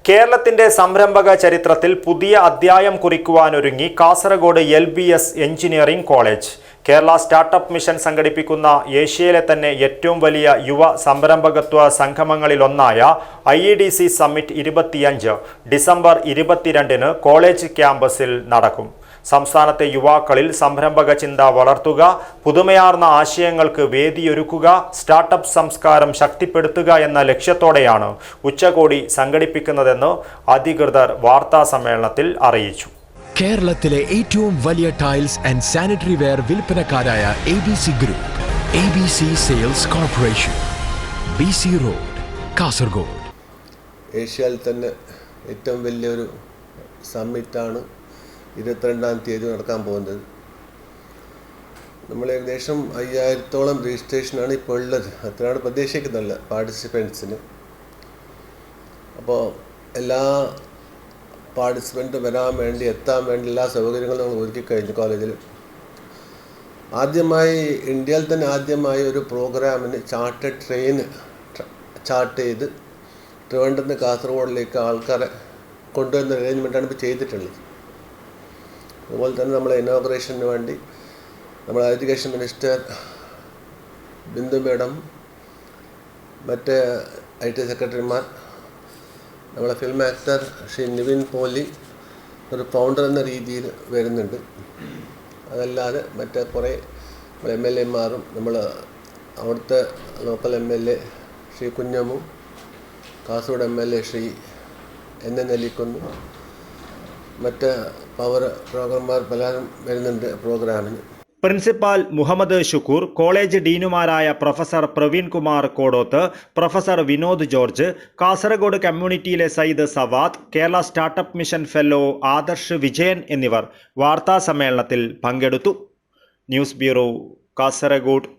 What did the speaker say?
കേരളത്തിന്റെ സംരംഭക ചരിത്രത്തിൽ പുതിയ അധ്യായം കുറിക്കുവാനൊരുങ്ങി Kasaragod LBS engineering college. Kerala startup mission സംഘടിപ്പിക്കുന്ന ഏഷ്യയിലെ തന്നെ ഏറ്റവും വലിയ യുവ സംരംഭകത്വ സംഗമങ്ങളിലൊന്നായ IEDC സമ്മിറ്റ് 25 ഡിസംബർ 22 കോളേജ് ക്യാമ്പസിൽ നടക്കും. സംസ്ഥാനത്തെ യുവാക്കളിൽ സംരംഭക ചിന്ത വളർത്തുക, പുതുമയാർന്ന ആശയങ്ങൾക്ക് വേദിയൊരുക്കുക, സ്റ്റാർട്ടപ്പ് സംസ്കാരം ശക്തിപ്പെടുത്തുക എന്ന ലക്ഷ്യത്തോടെയാണ് ഉച്ചകോടി സംഘടിപ്പിക്കുന്നതെന്ന് അധികൃതർ വാർത്താസമ്മേളനത്തിൽ അറിയിച്ചു. കേരളത്തിലെ ഏറ്റവും വലിയ ടൈൽസ് ആൻഡ് സാനിറ്ററി വെയർ വിൽപ്പനക്കാരായ ABC group, ABC sales corporation, BC road, Kasaragod. ഏഷ്യയിൽ തന്നെ ഏറ്റവും വലിയൊരു സമ്മിറ്റാണ് 22-ാം തീയതി നടക്കാൻ പോകുന്നത്. നമ്മൾ ഏകദേശം 5000-ഓളം രജിസ്ട്രേഷനാണ് ഇപ്പോൾ ഉള്ളത്. അത്രയാണ് പ്രതീക്ഷിക്കുന്നില്ല പാർട്ടിസിപ്പൻസിന്. അപ്പോൾ എല്ലാ പാർട്ടിസിപ്പൻറ്റും വരാൻ വേണ്ടി എത്താൻ വേണ്ടി എല്ലാ സൗകര്യങ്ങളും നമ്മൾ ഒരുക്കി കഴിഞ്ഞു കോളേജിൽ. ഇന്ത്യയിൽ തന്നെ ആദ്യമായി ഒരു പ്രോഗ്രാമിന് ചാർട്ടേഡ് ട്രെയിൻ ചാർട്ട് ചെയ്ത് ട്രിവാൻഡ്രത്ത് നിന്ന് കാസർഗോഡിലേക്ക് ആൾക്കാരെ കൊണ്ടുവരുന്ന അറേഞ്ച്മെൻറ്റാണ് ഇപ്പോൾ ചെയ്തിട്ടുള്ളത്. അതുപോലെ തന്നെ നമ്മളെ ഇനോഗ്രേഷന് വേണ്ടി നമ്മളെ എഡ്യൂക്കേഷൻ മിനിസ്റ്റർ ബിന്ദു മേഡം, മറ്റ് IT സെക്രട്ടറിമാർ, നമ്മളെ ഫിലിം ആക്ടർ ശ്രീ നിവിൻ പോലി ഒരു ഫൗണ്ടർ എന്ന രീതിയിൽ വരുന്നുണ്ട്. അതല്ലാതെ മറ്റേ കുറേ MLA മാരും നമ്മൾ അവിടുത്തെ local MLA Shri Kunhammu, Kasaragod MLA Shri NN Nellikkunnu, മറ്റ് പവർ പ്രോഗ്രാമർ പലരും വരുന്നുണ്ട് പ്രോഗ്രാമിന്. പ്രിൻസിപ്പാൽ മുഹമ്മദ് ഷുക്കൂർ, കോളേജ് ഡീനുമാരായ professor Praveen Kumar Kodoth, professor Vinod George, Kasaragod കമ്മ്യൂണിറ്റിയിലെ Sayyid Sawad, Kerala startup mission fellow Adarsh Vijayan എന്നിവർ വാർത്താസമ്മേളനത്തിൽ പങ്കെടുത്തു. News bureau, Kasaragod.